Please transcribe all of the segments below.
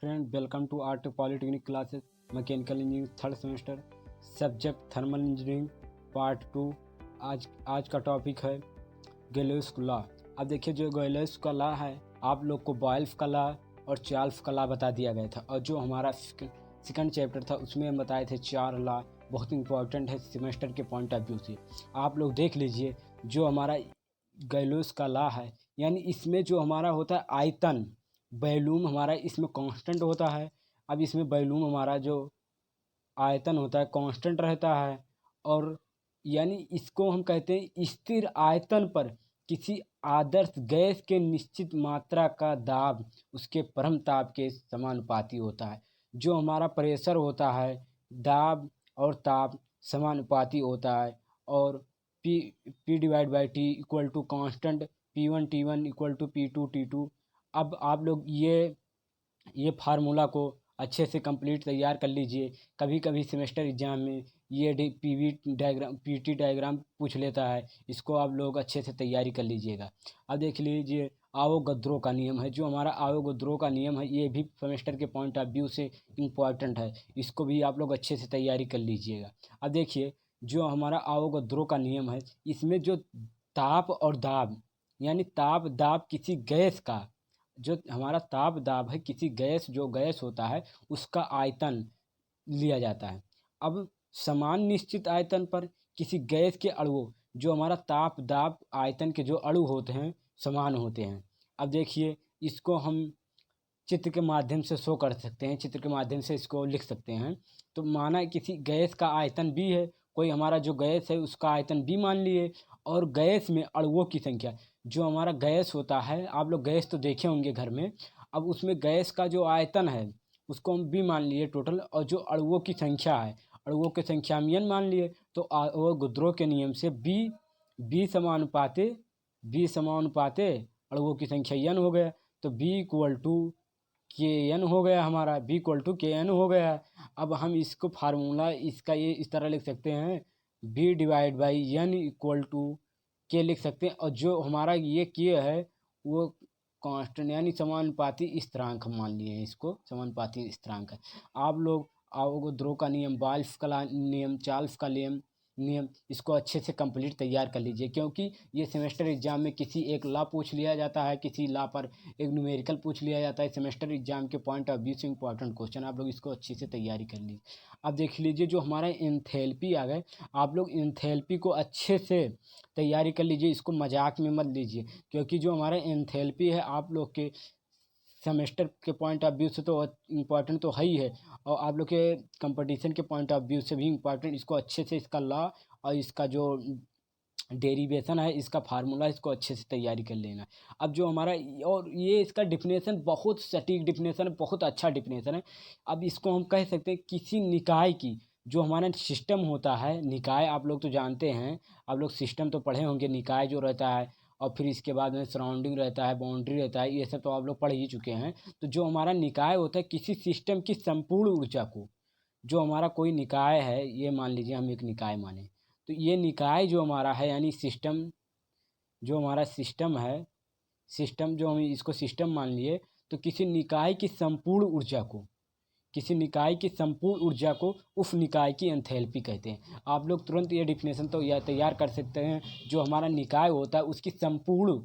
Friend, welcome to art polytechnic classes mechanical engineering third semester, subject thermal engineering part 2। आज का topic है gallows का law. अब देखिए, जो गैलोस का लॉ है आप लोग को बॉयल्स का लॉ और चार्ल्स का लॉ बता दिया गया था, और जो हमारा सेकंड चैप्टर था उसमें हम बताए थे 4 लॉ, बहुत इंपॉर्टेंट है सेमेस्टर के पॉइंट ऑफ व्यू से। आप लोग देख लीजिए, जो हमारा गैलोस का लॉ है, यानी इसमें जो हमारा होता है आयतन, वॉल्यूम हमारा इसमें कांस्टेंट होता है। अब इसमें वॉल्यूम हमारा जो आयतन होता है कांस्टेंट रहता है, और यानी इसको हम कहते हैं स्थिर आयतन पर किसी आदर्श गैस के निश्चित मात्रा का दाब उसके परम ताप के समानुपाती होता है। जो हमारा प्रेशर होता है, दाब और ताप समानुपाती होता है, और P/T equal to constant P1T1 equal to P2T2। अब आप लोग ये फार्मूला को अच्छे से कंप्लीट तैयार कर लीजिए। कभी कभी सेमेस्टर एग्जाम में ये पीटी डायग्राम पूछ लेता है, इसको आप लोग अच्छे से तैयारी कर लीजिएगा। अब देख लीजिए, आवोगाद्रो का नियम है, जो हमारा आवोगाद्रो का नियम है ये भी सेमेस्टर के पॉइंट ऑफ व्यू से इम्पॉर्टेंट है, इसको भी आप लोग अच्छे से तैयारी कर लीजिएगा। अब देखिए, जो हमारा आवोगाद्रो का नियम है, इसमें जो ताप और दाब, यानी ताप दाब किसी गैस का, जो हमारा ताप दाब है किसी गैस, जो गैस होता है उसका आयतन लिया जाता है। अब समान निश्चित आयतन पर किसी गैस के अणुओं, जो हमारा ताप दाब आयतन के जो अणु होते हैं समान होते हैं। अब देखिए, इसको हम चित्र के माध्यम से शो कर सकते हैं, चित्र के माध्यम से इसको लिख सकते हैं। तो माना किसी गैस का आयतन बी है, कोई हमारा जो गैस है उसका आयतन बी मान लिए, और गैस में अणुओं की संख्या, जो हमारा गैस होता है, आप लोग गैस तो देखे होंगे घर में, अब उसमें गैस का जो आयतन है उसको हम बी मान लिए टोटल, और जो अणुओं की संख्या है, अणुओं की संख्या हम एन मान लिए। तो आवोगाद्रो के नियम से बी समानुपाते अणुओं की संख्या एन हो गया, तो बी इक्वल टू के एन हो गया, हमारा बी इक्वल टू के एन हो गया। अब हम इसको फार्मूला इसका ये इस तरह लिख सकते हैं, b divide by n equal to के लिख सकते हैं, और जो हमारा ये के है वो कांस्टेंट यानी समानुपाती स्थिरांक हम मान लिए हैं, इसको समानुपाती स्थिरांक है। आप लोग आवोगाद्रो का नियम, बॉयल्स का नियम, चार्ल्स का नियम इसको अच्छे से कंप्लीट तैयार कर लीजिए, क्योंकि ये सेमेस्टर एग्जाम में किसी एक लॉ पूछ लिया जाता है, किसी लॉ पर एक न्यूमेरिकल पूछ लिया जाता है। सेमेस्टर एग्जाम के पॉइंट ऑफ व्यू से इंपॉर्टेंट क्वेश्चन, आप लोग इसको अच्छे से तैयारी कर लीजिए। अब देख लीजिए, जो हमारा एंथैल्पी आ गए, आप लोग एंथैल्पी को अच्छे से तैयारी कर लीजिए, इसको मजाक में मत लीजिए, क्योंकि जो हमारा एंथैल्पी है आप लोग के सेमेस्टर के पॉइंट ऑफ व्यू से तो इम्पॉर्टेंट तो है ही है, और आप लोग के कंपटीशन के पॉइंट ऑफ व्यू से भी इम्पॉर्टेंट। इसको अच्छे से, इसका लॉ और इसका जो डेरिवेशन है, इसका फार्मूला, इसको अच्छे से तैयारी कर लेना। अब जो हमारा, और ये इसका डिफिनेशन बहुत सटीक डिफिनेशन है, बहुत अच्छा डिफिनेशन है। अब इसको हम कह सकते हैं किसी निकाय की, जो हमारा सिस्टम होता है, निकाय आप लोग तो जानते हैं, आप लोग सिस्टम तो पढ़े होंगे, निकाय जो रहता है, और फिर इसके बाद में सराउंडिंग रहता है, बाउंड्री रहता है, ये सब तो आप लोग पढ़ ही चुके हैं। तो जो हमारा निकाय होता है किसी सिस्टम की संपूर्ण ऊर्जा को, जो हमारा कोई निकाय है, ये मान लीजिए हम एक निकाय माने, तो ये निकाय जो हमारा है, यानी सिस्टम, जो हमारा सिस्टम है, सिस्टम जो हम इसको सिस्टम मान लिए, तो किसी निकाय की संपूर्ण ऊर्जा को, किसी निकाय की संपूर्ण ऊर्जा को उस निकाय की एंथैल्पी कहते हैं। आप लोग तुरंत ये डिफिनेशन तो यह तैयार कर सकते हैं, जो हमारा निकाय होता है उसकी संपूर्ण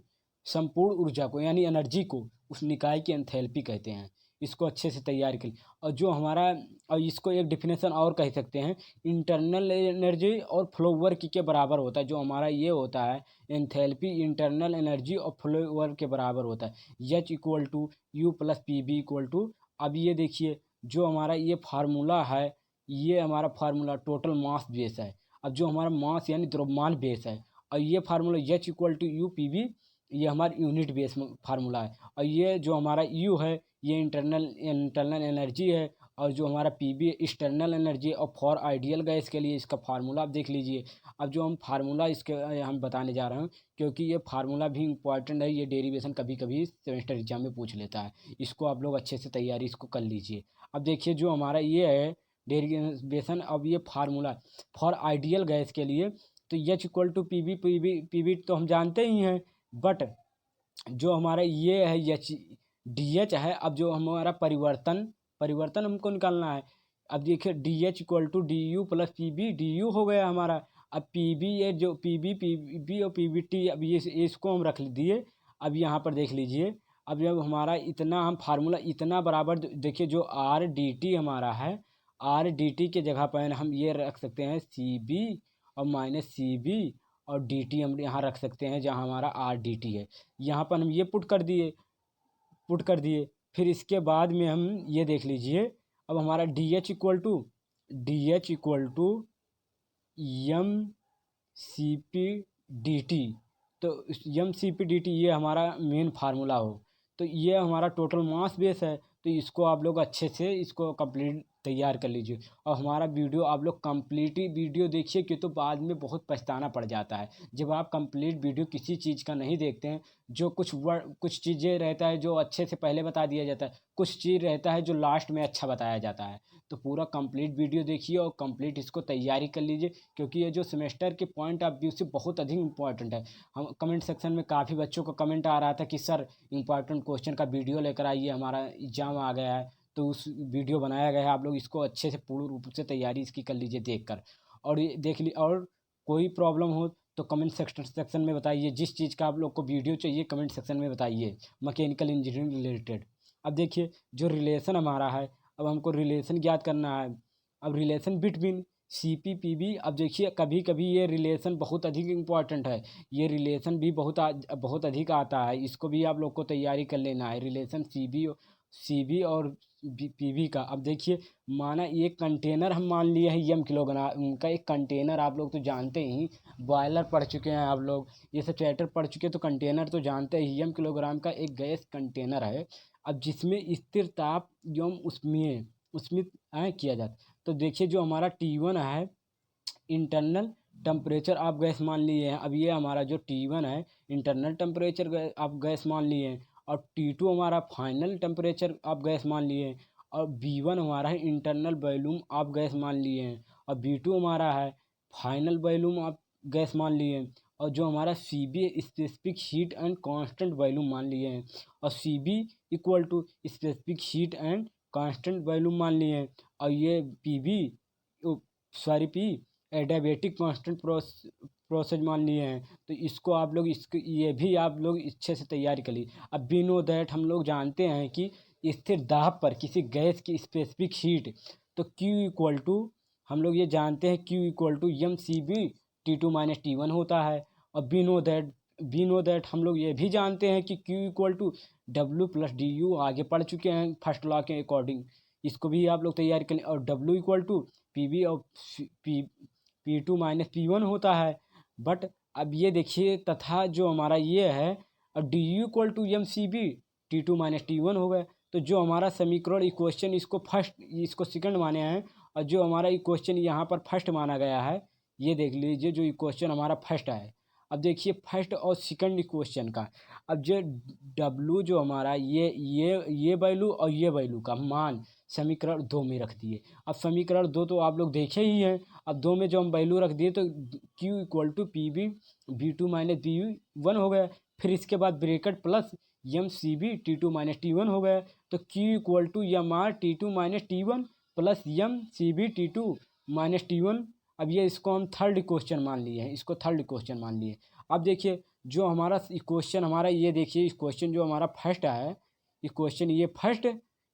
संपूर्ण ऊर्जा को, यानी एनर्जी को, उस निकाय की एंथैल्पी कहते हैं। इसको अच्छे से तैयार करें। और जो हमारा, और इसको एक डिफिनेशन और कह सकते हैं, इंटरनल एनर्जी और फ्लो वर्क के बराबर होता है। जो हमारा ये होता है एंथैल्पी, इंटरनल एनर्जी और फ्लो वर्क के बराबर होता है, h equal to u plus p b equal to. अब ये देखिए, जो हमारा ये फार्मूला है, ये हमारा फार्मूला टोटल मास बेस है। अब जो हमारा मास यानी द्रव्यमान बेस है, और ये formula h equal to u p b, ये हमारा यूनिट बेस फार्मूला है। और ये जो हमारा यू है ये इंटरनल एनर्जी है, और जो हमारा पी बी एक्सटर्नल एनर्जी, और फॉर आइडियल गैस के लिए इसका फार्मूला आप देख लीजिए। अब जो हम फार्मूला इसके हम बताने जा रहे हैं, क्योंकि ये फार्मूला भी इंपॉर्टेंट है, ये डेरिवेशन कभी कभी सेमेस्टर एग्जाम में पूछ लेता है, इसको आप लोग अच्छे से तैयारी इसको कर लीजिए। अब देखिए, जो हमारा ये है डेरिवेशन, अब ये फार्मूला फॉर आइडियल गैस के लिए, तो h equal to p b तो हम जानते ही हैं, बट जो हमारा ये है डी एच है। अब जो हमारा परिवर्तन हमको निकालना है। अब देखिए d H equal to d u plus p b d u हो गया हमारा। अब पी बी ये जो पी बी और पी बी टी, अब ये इसको हम रख दिए। अब यहाँ पर देख लीजिए, अब जब हमारा इतना हम फार्मूला इतना बराबर देखिए जो आर डी टी हमारा है, आर डी टी के जगह पर हम ये रख सकते हैं सी बी और माइनस सी बी और डी टी हम यहाँ रख सकते हैं जहाँ हमारा आर डी टी है। यहाँ पर हम ये पुट कर दिए। फिर इसके बाद में हम ये देख लीजिए, अब हमारा D H equal to M C P D T. तो M C P D T ये हमारा मेन फार्मूला हो। तो ये हमारा टोटल मास बेस है। तो इसको आप लोग अच्छे से इसको कंप्लीट तैयार कर लीजिए। और हमारा वीडियो आप लोग कंप्लीट ही वीडियो देखिए, कि तो बाद में बहुत पछताना पड़ जाता है जब आप कंप्लीट वीडियो किसी चीज़ का नहीं देखते हैं। जो कुछ चीज़ें रहता है जो अच्छे से पहले बता दिया जाता है, कुछ चीज़ रहता है जो लास्ट में अच्छा बताया जाता है। तो पूरा कंप्लीट वीडियो देखिए और कंप्लीट इसको तैयारी कर लीजिए, क्योंकि ये जो सेमेस्टर के पॉइंट ऑफ व्यू से बहुत अधिक इंपॉर्टेंट है। हम कमेंट सेक्शन में काफ़ी बच्चों का कमेंट आ रहा था कि सर इंपॉर्टेंट क्वेश्चन का वीडियो लेकर आइए, हमारा एग्जाम आ गया है। तो उस वीडियो बनाया गया है, आप लोग इसको अच्छे से पूर्ण रूप से तैयारी इसकी कर लीजिए देखकर। और ये देख ली, और कोई प्रॉब्लम हो तो कमेंट सेक्शन में बताइए। जिस चीज़ का आप लोग को वीडियो चाहिए कमेंट सेक्शन में बताइए, मैकेनिकल इंजीनियरिंग रिलेटेड। अब देखिए जो रिलेशन हमारा है, अब हमको रिलेशन ज्ञात करना है। अब relation between c p p b, अब देखिए कभी कभी ये रिलेशन बहुत अधिक इम्पॉर्टेंट है। ये रिलेशन भी बहुत अधिक आता है, इसको भी आप लोग को तैयारी कर लेना है। रिलेशन सी बी और पी बी का। अब देखिए माना एक कंटेनर हम मान लिए हैं एम किलोग्राम का। एक कंटेनर आप लोग तो जानते ही, बॉयलर पढ़ चुके हैं आप लोग, ये सब चैप्टर पढ़ चुके हैं, तो कंटेनर तो जानते ही एम किलोग्राम का एक गैस कंटेनर है। अब जिसमें स्थिर ताप एवं उसमें किया जाता। तो देखिए जो हमारा T1 है इंटरनल टेम्परेचर आप गैस मान लिए हैं। अब ये हमारा जो T1 है इंटरनल टेम्परेचर आप गैस मान लिए हैं। और T2 हमारा फाइनल टेम्परेचर आप गैस मान लिए हैं। और B1 हमारा है इंटरनल वॉल्यूम आप गैस मान लिए हैं। और B2 हमारा है फाइनल वॉल्यूम आप गैस मान लिए हैं। और जो हमारा CB specific heat and constant volume मान लिए हैं। और CB equal to specific heat and constant volume मान लिए हैं। और ये पी एडियाबेटिक कांस्टेंट प्रोसेस मान लिए हैं। तो इसको आप लोग ये भी आप लोग अच्छे से तैयारी कर लीजिए। अब वी नो दैट हम लोग जानते हैं कि स्थिर दाब पर किसी गैस की स्पेसिफिक हीट, तो Q इक्वल टू हम लोग ये जानते हैं Q equal to M c b T2 minus T1 होता है। और वी नो दैट हम लोग ये भी जानते हैं कि Q equal to W plus d u, आगे पढ़ चुके हैं फर्स्ट लॉ के अकॉर्डिंग। इसको भी आप लोग तैयारी करें। और W equal to p b और P2 माइनस P1 होता है। बट अब ये देखिए तथा जो हमारा ये है, और d u equal to M c b T2 minus T1 हो गया। तो जो हमारा समीकरण इक्वेशन इसको सेकंड माने हैं, और जो हमारा इक्वेशन यहाँ पर फर्स्ट माना गया है, ये देख लीजिए जो इक्वेशन हमारा फर्स्ट है। अब देखिए फर्स्ट और सेकंड इक्वेशन का, अब जो W जो हमारा ये वैल्यू और ये वैल्यू का मान समीकरण 2 में रख दिए। अब समीकरण 2 तो आप लोग देखे ही हैं। अब 2 में जो हम वैल्यू रख दिए तो Q equal to p b B2 minus B1 हो गया। फिर इसके बाद bracket plus m c b T2 minus T1 हो गया। तो Q equal to m r T2 minus T1 plus m c b T2 minus T1। अब ये इसको हम थर्ड इक्वेशन मान लिए हैं, इसको थर्ड इक्वेशन मान लिए। अब देखिए जो हमारा इक्वेशन हमारा ये देखिए इक्वेशन जो हमारा फर्स्ट है, इक्वेशन ये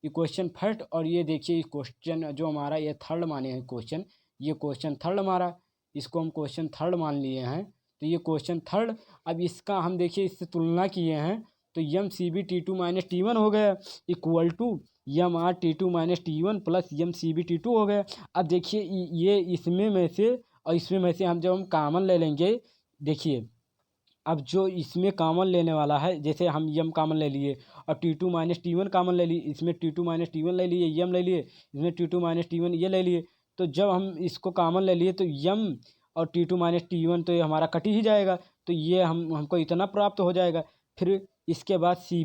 इक्वेशन फर्स्ट, और ये देखिए क्वेश्चन जो हमारा ये थर्ड माने हैं क्वेश्चन, ये क्वेश्चन थर्ड हमारा, इसको हम क्वेश्चन थर्ड मान लिए हैं। तो ये क्वेश्चन थर्ड। अब इसका हम देखिए इससे तुलना किए हैं, तो M c b T2 minus T1 हो गया equal to m r T2 minus T1 plus m c b T2 हो गया। अब देखिए ये इसमें में से और इसमें में से हम जब हम कामन ले लेंगे, देखिए अब जो इसमें कॉमन लेने वाला है, जैसे हम यम कॉमन ले लिए और T2 माइनस T1 कॉमन ले लिए, इसमें T2 माइनस T1 ले लिए, यम ले लिए, इसमें T2 माइनस T1 ये ले लिए। तो जब हम इसको कॉमन ले लिए तो यम और T2 माइनस T1 तो ये हमारा कट ही जाएगा। तो ये हमको इतना प्राप्त हो जाएगा। फिर इसके बाद c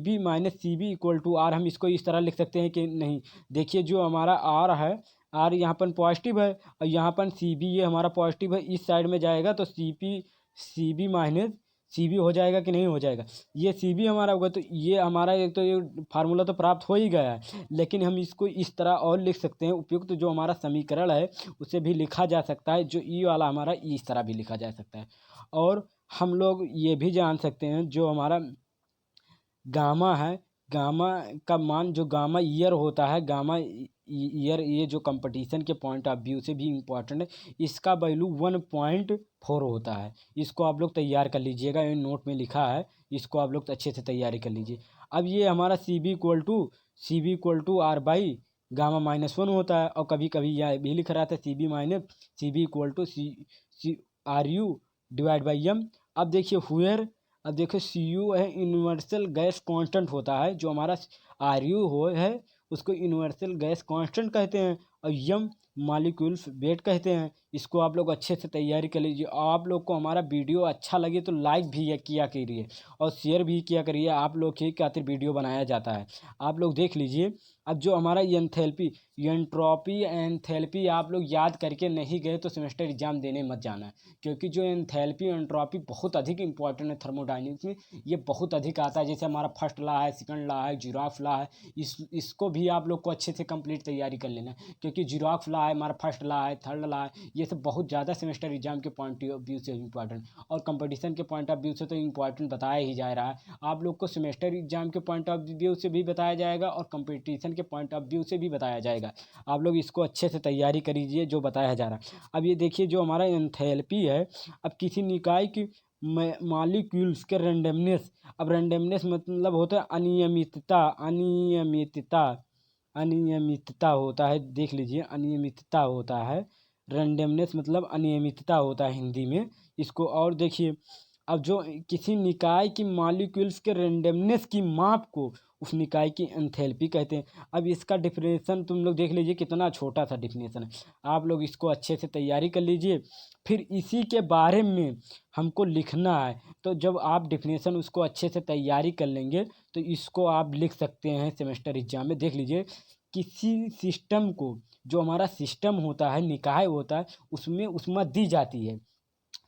b minus c b equal to r, हम इसको इस तरह लिख सकते हैं कि नहीं। देखिए जो हमारा आर है, आर यहाँ पर पॉजिटिव है और यहाँ पर सी बी ये हमारा पॉजिटिव है, इस साइड में जाएगा तो c b minus c b हो जाएगा कि नहीं हो जाएगा। ये सी बी हमारा होगा तो ये हमारा एक तो ये फार्मूला तो प्राप्त हो ही गया है, लेकिन हम इसको इस तरह और लिख सकते हैं। उपयुक्त जो हमारा समीकरण है उसे भी लिखा जा सकता है, जो ई वाला हमारा इस तरह भी लिखा जा सकता है। और हम लोग ये भी जान सकते हैं जो हमारा गामा है, गामा का मान जो गामा ईयर होता है, गामा ईयर ये जो कंपटीशन के पॉइंट ऑफ व्यू से भी इम्पोर्टेंट है, इसका वैल्यू 1.4 होता है। इसको आप लोग तैयार कर लीजिएगा, ये नोट में लिखा है, इसको आप लोग अच्छे से तैयारी कर लीजिए। अब ये हमारा c b equal to r by gamma -1 होता है, और कभी कभी यह भी लिख रहा था c b equal to c r u divide by m. अब देखिए हुएर, अब देखो सी यू है यूनिवर्सल गैस कांस्टेंट होता है, जो हमारा आर यू हो है उसको यूनिवर्सल गैस कांस्टेंट कहते हैं, और यम मॉलिक्यूल्स वेट कहते हैं। इसको आप लोग अच्छे से तैयारी कर लीजिए। आप लोग को हमारा वीडियो अच्छा लगे तो लाइक भी किया करिए और शेयर भी किया करिए। आप लोग के खातिर वीडियो बनाया जाता है, आप लोग देख लीजिए। अब जो हमारा एंथैल्पी एंट्रोपी एंथैल्पी आप लोग याद करके नहीं गए तो सेमेस्टर एग्जाम देने मत जाना, क्योंकि जो एंथैल्पी एंट्रोपी बहुत अधिक इंपॉर्टेंट है थर्मोडायनेमिक्स में। ये बहुत अधिक आता है, जैसे हमारा फर्स्ट लॉ है, सेकंड लॉ है, जीराफ लॉ है। इसको भी आप लोग को अच्छे से कंप्लीट तैयारी कर लेना, क्योंकि जीराफ लॉ है, हमारा फर्स्ट लॉ है, थर्ड लॉ है, ये सब बहुत ज़्यादा सेमेस्टर एग्जाम के पॉइंट ऑफ व्यू से इंपॉर्टेंट, और कंपटीशन के पॉइंट ऑफ व्यू से तो इंपॉर्टेंट बताया ही जा रहा है। आप लोग को सेमेस्टर एग्जाम के पॉइंट ऑफ व्यू से भी बताया जाएगा और कंपटीशन के पॉइंट ऑफ व्यू से भी बताया जाएगा। आप लोग इसको अच्छे से तैयारी करिए जो बताया जा रहा है। अब ये देखिए जो हमारा एंथैल्पी है, अब किसी निकाय की मॉलिक्यूल्स के रेंडमनेस, अब रेंडमनेस मतलब होता है अनियमितता, अनियमितता होता है, देख लीजिए अनियमितता होता है। रेंडमनेस मतलब अनियमितता होता है हिंदी में इसको। और देखिए अब जो किसी निकाय की मॉलिक्यूल्स के रेंडमनेस की माप को उस निकाय की एंथैल्पी कहते हैं। अब इसका डिफिनेशन तुम लोग देख लीजिए, कितना छोटा सा डिफिनेशन है। आप लोग इसको अच्छे से तैयारी कर लीजिए, फिर इसी के बारे में हमको लिखना है। तो जब आप डिफिनेशन उसको अच्छे से तैयारी कर लेंगे तो इसको आप लिख सकते हैं सेमेस्टर एग्जाम में। देख लीजिए, किसी सिस्टम को, जो हमारा सिस्टम होता है, निकाय होता है, उसमें उष्मा दी जाती है,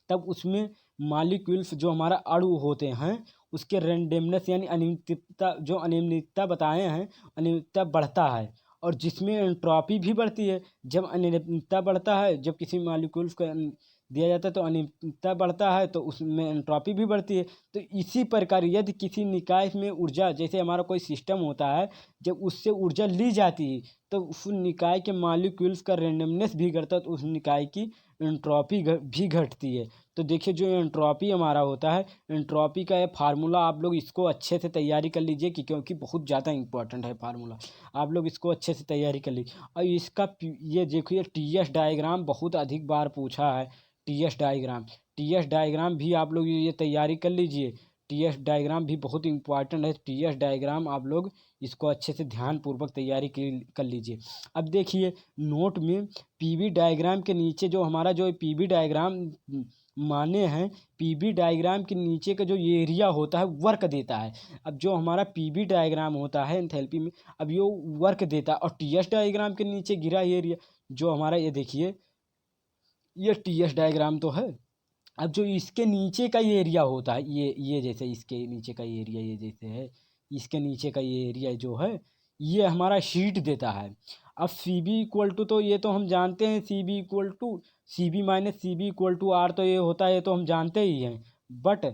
तब उसमें मॉलिक्यूल्स जो हमारा अणु होते हैं उसके रेंडमनेस यानी अनियमितता, जो अनियमितता बताए हैं, अनियमितता बढ़ता है, और जिसमें एंट्रोपी भी बढ़ती है। जब अनियमितता बढ़ता है, जब किसी मॉलिक्यूल्स को दिया जाता है तो अनियमितता बढ़ता है, तो उसमें एंट्रोपी भी बढ़ती है। तो इसी प्रकार यदि किसी निकाय में ऊर्जा, जैसे हमारा कोई सिस्टम होता है, जब उससे ऊर्जा ली जाती है तो उस निकाय के मॉलिक्यूल्स का रेंडमनेस भी घटता है, तो उस निकाय की एंट्रोपी भी घटती है। तो देखिए जो एंट्रोपी हमारा होता है, एंट्रोपी का ये फार्मूला आप लोग इसको अच्छे से तैयारी कर लीजिए, क्योंकि बहुत ज़्यादा इंपॉर्टेंट है फार्मूला। आप लोग इसको अच्छे से तैयारी कर लीजिए। और इसका ये देखिए टी एस डायग्राम बहुत अधिक बार पूछा है। टी एस डायग्राम भी आप लोग ये तैयारी कर लीजिए। टी एस डायग्राम भी बहुत इंपॉर्टेंट है। टी एस डायग्राम आप लोग इसको अच्छे से ध्यानपूर्वक तैयारी कर लीजिए। अब देखिए नोट में पीवी डायग्राम के नीचे जो हमारा जो पीवी डायग्राम माने हैं, पीवी डायग्राम के नीचे का जो ये एरिया होता है वर्क देता है। अब जो हमारा पीवी डायग्राम होता है एंथैल्पी में, अब ये वर्क देता है, और टीएस डायग्राम के नीचे गिरा एरिया जो हमारा, ये देखिए ये टीएस डायग्राम तो है। अब जो इसके नीचे का ये एरिया होता है, ये जैसे इसके नीचे का एरिया, ये जैसे है इसके नीचे का ये एरिया जो है, ये हमारा शीट देता है। अब सी बी इक्वल टू, तो ये तो हम जानते हैं, c b minus c b equal to r, तो ये होता है, ये तो हम जानते ही हैं। बट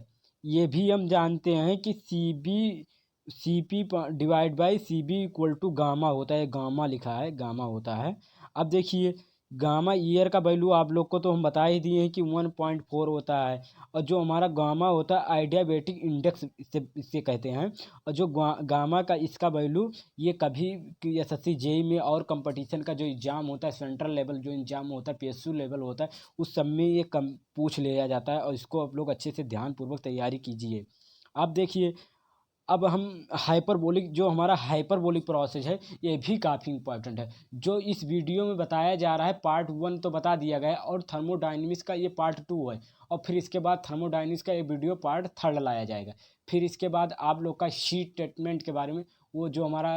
ये भी हम जानते हैं कि c p divide by c b equal to gamma होता है, गामा लिखा है, गामा होता है। अब देखिए गामा ईयर का वैल्यू आप लोग को तो हम बता ही दिए हैं कि 1.4 होता है, और जो हमारा गामा होता है आइडियाबैटिक इंडेक्स इससे कहते हैं। और जो गामा का इसका वैल्यू, ये कभी एसएससी जेई में और कंपटीशन का जो एग्ज़ाम होता है, सेंट्रल लेवल जो एग्ज़ाम होता है, पीएसयू लेवल होता है, उस सब में ये कम पूछ लिया जाता है, और इसको आप लोग अच्छे से ध्यानपूर्वक तैयारी कीजिए। आप देखिए अब हम हाइपरबोलिक, जो हमारा हाइपरबोलिक प्रोसेस है, ये भी काफ़ी इंपॉर्टेंट है। जो इस वीडियो में बताया जा रहा है पार्ट 1 तो बता दिया गया है, और थर्मोडायनेमिक्स का ये पार्ट 2 है, और फिर इसके बाद थर्मोडायनेमिक्स का ये वीडियो पार्ट 3 लाया जाएगा। फिर इसके बाद आप लोग का हीट ट्रीटमेंट के बारे में, वो जो हमारा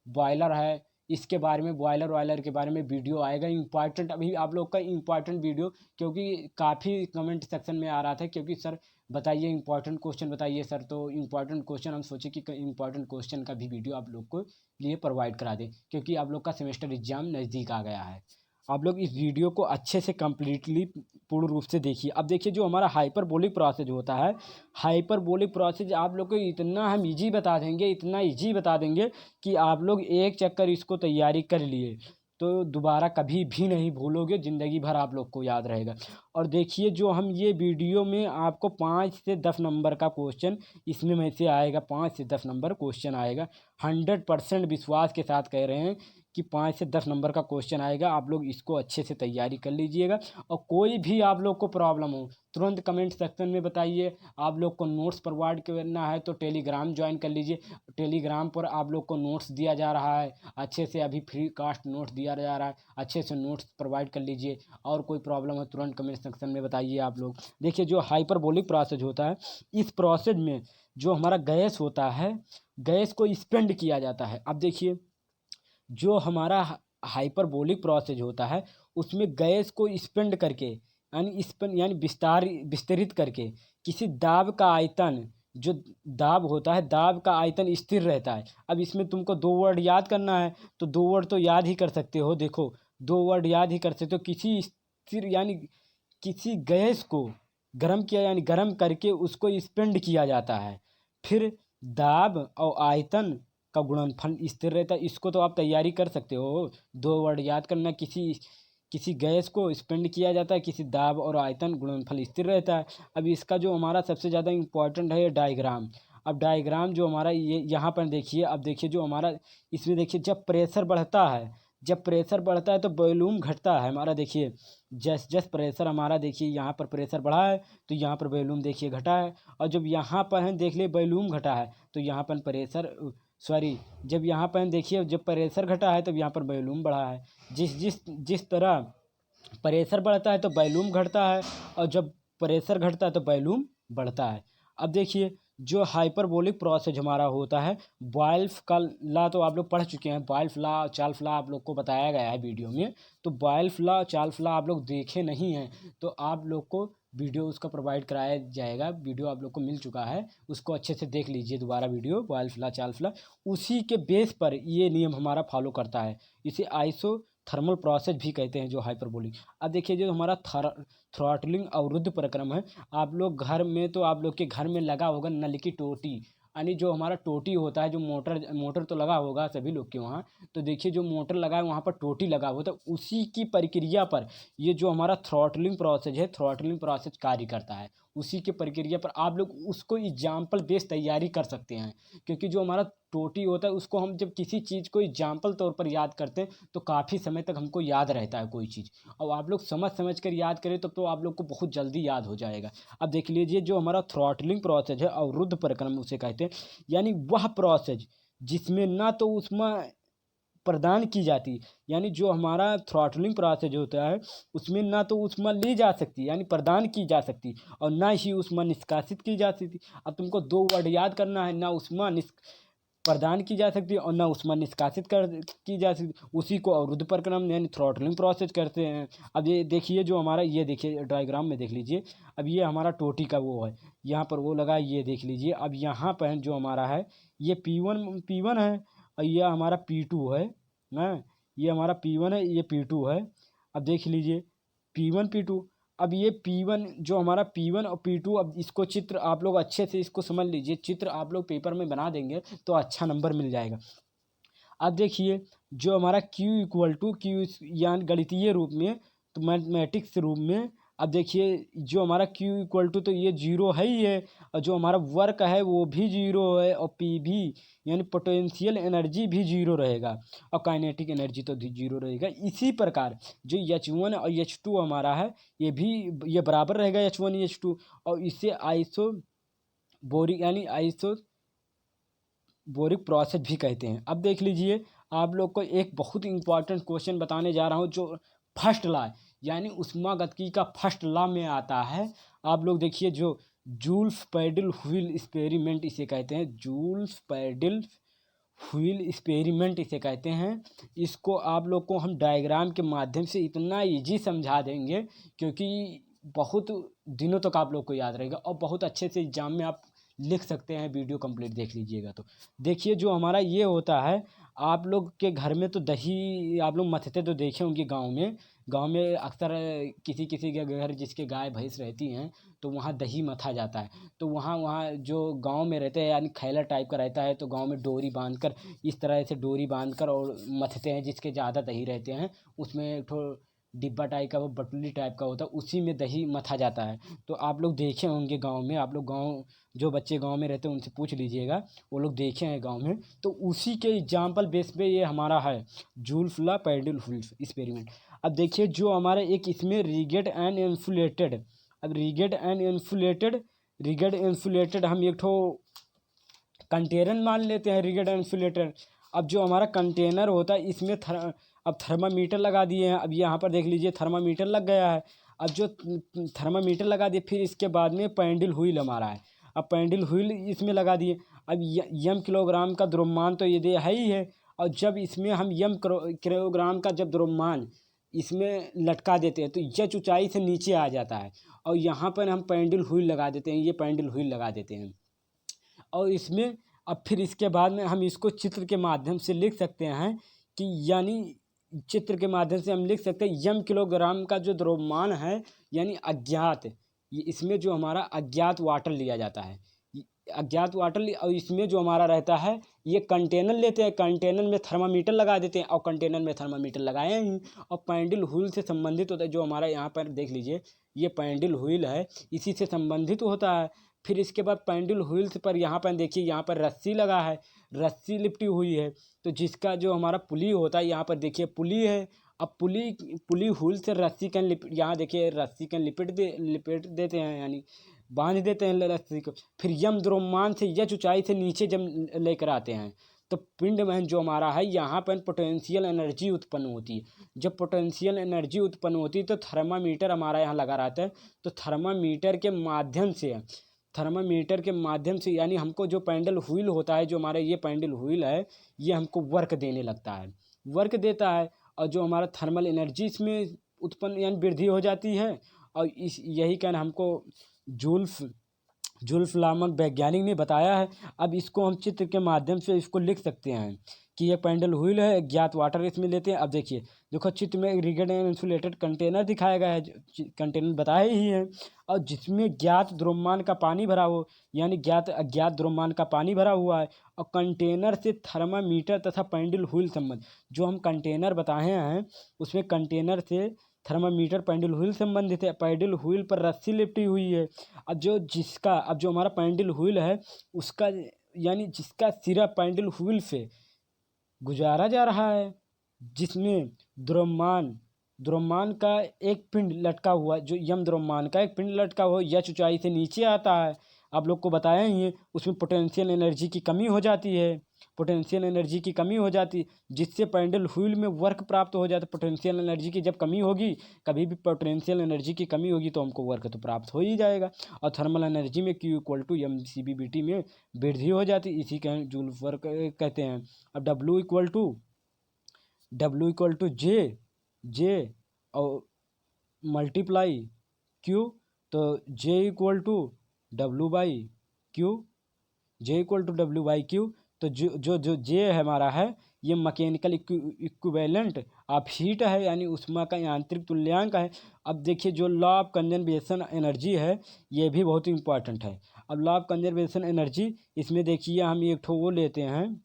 बॉयलर है इसके बारे में, बॉयलर वायलर के बारे में वीडियो आएगा इंपॉर्टेंट। अभी आप लोग का इंपॉर्टेंट वीडियो, क्योंकि काफ़ी कमेंट सेक्शन में आ रहा था, क्योंकि सर बताइए इंपॉर्टेंट क्वेश्चन बताइए सर। तो इंपॉर्टेंट क्वेश्चन हम सोचे कि इंपॉर्टेंट क्वेश्चन का भी वीडियो आप लोग को लिए प्रोवाइड करा दें, क्योंकि आप लोग का सेमेस्टर एग्जाम नज़दीक आ गया है। आप लोग इस वीडियो को अच्छे से कम्प्लीटली पूर्ण रूप से देखिए। अब देखिए जो हमारा हाइपरबोलिक प्रोसेस होता है, हाइपरबोलिक प्रोसेस आप लोग को इतना हम इजी बता देंगे, इतना इजी बता देंगे कि आप लोग एक चक्कर इसको तैयारी कर लिए तो दोबारा कभी भी नहीं भूलोगे, ज़िंदगी भर आप लोग को याद रहेगा। और देखिए जो हम ये वीडियो में आपको 5 से 10 नंबर का क्वेश्चन इसमें में से आएगा, 5 से 10 नंबर क्वेश्चन आएगा। 100% विश्वास के साथ कह रहे हैं कि 5 से 10 नंबर का क्वेश्चन आएगा। आप लोग इसको अच्छे से तैयारी कर लीजिएगा। और कोई भी आप लोग को प्रॉब्लम हो तुरंत कमेंट सेक्शन में बताइए। आप लोग को नोट्स प्रोवाइड करना है तो टेलीग्राम ज्वाइन कर लीजिए। टेलीग्राम पर आप लोग को नोट्स दिया जा रहा है अच्छे से, अभी फ्री कास्ट नोट्स दिया जा रहा है, अच्छे से नोट्स प्रोवाइड कर लीजिए। और कोई प्रॉब्लम है तुरंत कमेंट सेक्शन में बताइए आप लोग। देखिए जो हाइपरबोलिक प्रोसेस होता है, इस प्रोसेस में जो हमारा गैस होता है, गैस को एक्सपेंड किया जाता है। अब देखिए जो हमारा हाइपरबोलिक प्रोसेस होता है उसमें गैस को एक्सपेंड करके यानी विस्तरित करके किसी दाब का आयतन, जो दाब होता है दाब का आयतन स्थिर रहता है। अब इसमें तुमको 2 वर्ड याद करना है तो 2 वर्ड तो याद ही कर सकते हो। देखो 2 वर्ड याद ही कर सकते हो। किसी स्थिर यानी किसी गैस को गर्म किया यानी गर्म करके उसको एक्सपेंड किया जाता है। फिर दाब और आयतन का गुणनफल स्थिर रहता है। इसको तो आप तैयारी कर सकते हो। 2 वर्ड याद करना, किसी गैस को एक्सपेंड किया जाता है, किसी दाब और आयतन गुणनफल स्थिर रहता है। अब इसका जो हमारा सबसे ज़्यादा इम्पोर्टेंट है ये डायग्राम। अब डायग्राम जो हमारा ये यहाँ पर देखिए। अब देखिए जो हमारा इसमें देखिए जब प्रेशर बढ़ता है तो वॉल्यूम घटता है हमारा। देखिए जस प्रेशर हमारा देखिए यहाँ पर प्रेशर बढ़ा है तो यहाँ पर वॉल्यूम देखिए घटा है। और जब यहाँ पर है देख लिए वॉल्यूम घटा है तो यहाँ पर प्रेशर जब यहाँ पर देखिए जब प्रेशर घटा है तब यहाँ पर वॉल्यूम बढ़ा है। जिस तरह प्रेशर बढ़ता है तो वॉल्यूम घटता है, और जब प्रेशर घटता है तो वॉल्यूम बढ़ता है। अब देखिए जो हाइपरबोलिक प्रोसेस हमारा होता है, बॉयल्स का लॉ तो आप लोग पढ़ चुके हैं। बॉयल्स लॉ चार्ल्स लॉ आप लोग को बताया गया है वीडियो में। तो बॉयल्स लॉ चार्ल्स लॉ आप लोग देखे नहीं हैं तो आप लोग को वीडियो उसका प्रोवाइड कराया जाएगा। वीडियो आप लोग को मिल चुका है, उसको अच्छे से देख लीजिए दोबारा video. Boyle's law Charles law उसी के बेस पर ये नियम हमारा फॉलो करता है। इसे आइसोथर्मल प्रोसेस भी कहते हैं जो हाइपरबोलिक। अब देखिए जो हमारा थ्रॉटलिंग अवरुद्ध प्रक्रम है, आप लोग के घर में लगा होगा नल की टोटी, यानी जो हमारा टोटी होता है, जो मोटर तो लगा होगा सभी लोग के वहाँ। तो देखिए जो मोटर लगा है वहाँ पर टोटी लगा हुआ, तो उसी की प्रक्रिया पर ये जो हमारा थ्रॉटलिंग प्रोसेस कार्य करता है। उसी के प्रक्रिया पर आप लोग उसको एग्जाम्पल बेस तैयारी कर सकते हैं। क्योंकि जो हमारा टोटी होता है उसको हम जब किसी चीज़ को एग्जाम्पल तौर पर याद करते हैं तो काफ़ी समय तक हमको याद रहता है कोई चीज़। और आप लोग समझ कर याद करें तब तो आप लोग को बहुत जल्दी याद हो जाएगा। अब देख लीजिए जो हमारा थ्रॉटलिंग प्रोसेस है, अवरुद्ध प्रक्रम उसे कहते हैं, यानी वह प्रोसेस जिसमें ना तो उसमें प्रदान की जाती, यानी जो हमारा थ्रॉटलिंग प्रोसेस होता है उसमें ना तो उष्मा ली जा सकती यानी प्रदान की जा सकती और ना ही उष्मा निष्कासित की जा सकती। अब तुमको 2 वर्ड याद करना है, ना उष्मा प्रदान की जा सकती है और ना उष्मा निष्कासित की जा सकती। उसी को अवरुद्ध प्रक्रम यानी थ्रॉटलिंग प्रोसेस करते हैं। अब ये देखिए जो हमारा ये देखिए डायग्राम में देख लीजिए। अब ये हमारा टोटी का वो है, यहाँ पर वो लगा, ये देख लीजिए। अब यहाँ पर जो हमारा है ये P1 है और ये हमारा P2 है ना। ये हमारा P1 है, ये P2 है। अब देख लीजिए P1 P2। अब ये P1 जो हमारा P1 और P2, अब इसको चित्र आप लोग अच्छे से इसको समझ लीजिए। चित्र आप लोग पेपर में बना देंगे तो अच्छा नंबर मिल जाएगा। अब देखिए जो हमारा Q यानी गणितीय रूप में, तो मैथमेटिक्स रूप में। अब देखिए जो हमारा Q तो ये 0 है ही है, और जो हमारा वर्क है वो भी 0 है, और P भी यानी पोटेंशियल एनर्जी भी 0 रहेगा, और काइनेटिक एनर्जी तो 0 रहेगा। इसी प्रकार जो H1 और H2 हमारा है ये बराबर रहेगा H1 H2, और इसे बोरिक प्रोसेस भी कहते हैं। अब देख लीजिए आप लोग को एक बहुत इंपॉर्टेंट क्वेश्चन बताने जा रहा हूँ जो फर्स्ट लॉ यानी ऊष्मागतिकी का फर्स्ट लॉ में आता है। आप लोग देखिए जो जूल्स पैडल व्हील एक्सपेरिमेंट इसे कहते हैं। जूल्स पैडल व्हील एक्सपेरिमेंट इसे कहते हैं। इसको आप लोग को हम डायग्राम के माध्यम से इतना ईजी समझा देंगे क्योंकि बहुत दिनों तक आप लोग को याद रहेगा और बहुत अच्छे से एग्जाम में आप लिख सकते हैं। वीडियो कंप्लीट देख लीजिएगा। तो देखिए जो हमारा ये होता है, आप लोग के घर में तो दही आप लोग मथते तो देखे होंगे गांव में अक्सर किसी किसी के घर जिसके गाय भैंस रहती हैं तो वहाँ दही मथा जाता है। तो वहाँ वहाँ जो गांव में रहते हैं यानी खैला टाइप का रहता है, तो गांव में डोरी बांध कर इस तरह से डोरी बांध कर और मथते हैं। जिसके ज़्यादा दही रहते हैं उसमें एक ठो डिब्बा टाइप का, वो बटुली टाइप का होता है, उसी में दही मथा जाता है। तो आप लोग देखे होंगे गांव में, आप लोग गांव जो बच्चे गांव में रहते हैं उनसे पूछ लीजिएगा, वो लोग देखे हैं गांव में। तो उसी के एग्जाम्पल बेस पे ये हमारा है जूल्फ ला पैडल वुल्फ एक्सपेरिमेंट। अब देखिए जो हमारा एक इसमें रिगेड एंड इन्सुलेटेड, अब रिगेड इन्सुलेटेड हम एक ठो कंटेनर मान लेते हैं रिगेड एंड इन्सुलेटेड। अब जो हमारा कंटेनर होता है इसमें अब थर्मामीटर लगा दिए हैं। अब यहाँ पर देख लीजिए थर्मामीटर लग गया है। अब जो थर्मामीटर लगा दिए, फिर इसके बाद में पेंडल व्हील हमारा है। अब पेंडल व्हील इसमें लगा दिए। अब यम किलोग्राम का द्रव्यमान तो ये दे है ही है, और जब इसमें हम यम किलोग्राम का जब द्रव्यमान इसमें लटका देते हैं तो यह ऊंचाई से नीचे आ जाता है, और यहाँ पर हम पेंडल व्हील लगा देते हैं, ये पेंडल व्हील लगा देते हैं। और इसमें अब फिर इसके बाद में हम इसको चित्र के माध्यम से लिख सकते हैं कि यानी चित्र के माध्यम से हम लिख सकते हैं यम किलोग्राम का जो द्रव्यमान है यानी अज्ञात, ये इसमें जो हमारा अज्ञात वाटर लिया जाता है, अज्ञात वाटर और इसमें जो हमारा रहता है ये कंटेनर लेते हैं, कंटेनर में थर्मामीटर लगा देते हैं, और कंटेनर में थर्मामीटर लगाए हैं और पेंडल व्हील से संबंधित होता है। जो हमारा यहाँ पर देख लीजिए ये पेंडल व्हील है, इसी से संबंधित होता है। फिर इसके बाद पेंडल व्हील्स पर यहाँ पर देखिए यहाँ पर रस्सी लगा है, रस्सी लिपटी हुई है। तो जिसका जो हमारा पुली होता है यहाँ पर देखिए पुली है। अब पुली व्हील से रस्सी का यहाँ देखिए रस्सी का लिपेट देते हैं यानी बांध देते हैं रस्सी को। फिर यम द्रव्यमान से यह ऊंचाई से नीचे जब लेकर आते हैं तो पिंड में जो हमारा है यहाँ पर पोटेंशियल एनर्जी उत्पन्न होती है। जब पोटेंशियल एनर्जी उत्पन्न होती है तो थर्मामीटर हमारा यहाँ लगा रहता है। तो थर्मामीटर के माध्यम से यानी हमको जो पेंडल व्हील होता है, जो हमारा ये पेंडल व्हील है, ये हमको वर्क देने लगता है, वर्क देता है। और जो हमारा थर्मल एनर्जी इसमें उत्पन्न यानी वृद्धि हो जाती है। और यही कारण हमको जुल्फ नामक वैज्ञानिक ने बताया है। अब इसको हम चित्र के माध्यम से इसको लिख सकते हैं कि ये पेंडल व्हील है, ज्ञात वाटर इसमें लेते हैं। अब देखो चित्र में रिगेड एंड इंसुलेटेड कंटेनर दिखाया गया है, कंटेनर बताए ही है, और जिसमें ज्ञात द्रव्यमान का पानी भरा हो यानी अज्ञात द्रव्यमान का पानी भरा हुआ है। और कंटेनर से थर्मामीटर तथा पेंडल व्हील संबंध, जो हम कंटेनर बताए हैं उसमें कंटेनर से थर्मामीटर पेंडल व्हील संबंधित है। पेंडल व्हील पर रस्सी लिपटी हुई है। अब जो हमारा पेंडल व्हील है उसका यानी जिसका सिरा पेंडल व्हील से गुजारा जा रहा है, जिसमें द्रव्यमान का एक पिंड लटका हुआ, जो यम द्रव्यमान का एक पिंड लटका हुआ यह ऊंचाई से नीचे आता है। आप लोग को बताया ही है, उसमें पोटेंशियल एनर्जी की कमी हो जाती है, जिससे पेंडल व्हील में वर्क प्राप्त हो जाता है। पोटेंशियल एनर्जी की जब कमी होगी, कभी भी पोटेंशियल एनर्जी की कमी होगी तो हमको वर्क तो प्राप्त हो ही जाएगा। और थर्मल एनर्जी में Q = mCV/BT में वृद्धि हो जाती है, इसी का जूल वर्क कहते हैं। अब W = J और मल्टीप्लाई Q, तो J = W/Q, तो जो J है हमारा है ये मैकेनिकल इक्विवेलेंट ऑफ हीट है यानी ऊष्मा का यांत्रिक तुल्यांक है। अब देखिए जो लॉ ऑफ कंजर्वेशन एनर्जी है ये भी बहुत इंपॉर्टेंट है। अब लॉ ऑफ कंजर्वेशन एनर्जी इसमें देखिए हम एक ठो वो लेते हैं,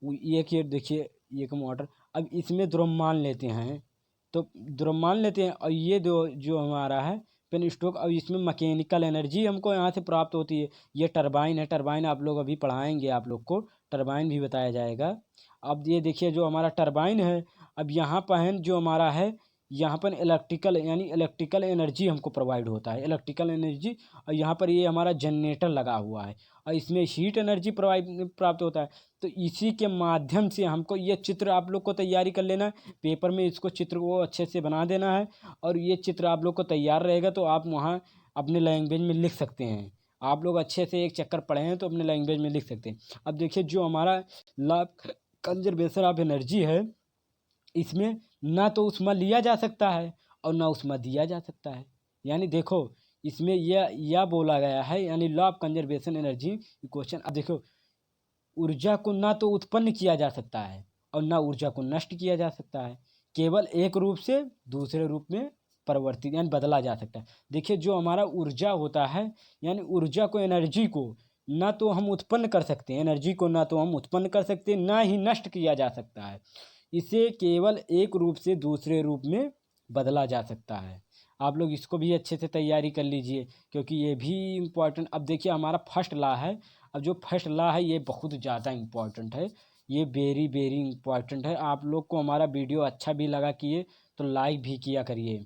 ये देखिए एक मोटर। अब इसमें द्रव्यमान लेते हैं, तो द्रव्यमान लेते हैं और ये जो हमारा है पेन स्ट्रोक, और इसमें मैकेनिकल एनर्जी हमको यहाँ से प्राप्त होती है। ये टरबाइन है, टरबाइन आप लोग अभी पढ़ाएंगे, आप लोग को टरबाइन भी बताया जाएगा। अब ये देखिए जो हमारा टरबाइन है, अब यहाँ पर जो हमारा है यहाँ पर इलेक्ट्रिकल एनर्जी हमको प्रोवाइड होता है, इलेक्ट्रिकल एनर्जी। और यहाँ पर ये हमारा जनरेटर लगा हुआ है और इसमें हीट एनर्जी प्राप्त होता है। तो इसी के माध्यम से हमको ये चित्र आप लोग को तैयारी कर लेना है, पेपर में इसको चित्र को अच्छे से बना देना है। और ये चित्र आप लोग को तैयार रहेगा तो आप वहाँ अपने लैंग्वेज में लिख सकते हैं। आप लोग अच्छे से एक चक्कर पढ़े हैं तो अपने लैंग्वेज में लिख सकते हैं। अब देखिए जो हमारा लॉ कंजर्वेशन ऑफ एनर्जी है, इसमें ना तो ऊष्मा लिया जा सकता है और ना ऊष्मा दिया जा सकता है। यानी देखो इसमें यह बोला गया है, यानी law of conservation energy equation. अब देखो ऊर्जा को ना तो उत्पन्न किया जा सकता है और ना ऊर्जा को नष्ट किया जा सकता है, केवल एक रूप से दूसरे रूप में परिवर्तित यानी बदला जा सकता है। देखिए जो हमारा ऊर्जा होता है, यानी ऊर्जा को, एनर्जी को ना तो हम उत्पन्न कर सकते हैं, एनर्जी को ना तो हम उत्पन्न कर सकते हैं, ना ही नष्ट किया जा सकता है। इसे केवल एक रूप से दूसरे रूप में बदला जा सकता है। आप लोग इसको भी अच्छे से तैयारी कर लीजिए, क्योंकि ये भी इम्पॉर्टेंट। अब देखिए हमारा फर्स्ट लॉ है। अब जो फर्स्ट लॉ है ये बहुत ज़्यादा इम्पॉर्टेंट है, ये वेरी वेरी इम्पॉर्टेंट है। आप लोग को हमारा वीडियो अच्छा भी लगा किए तो लाइक भी किया करिए।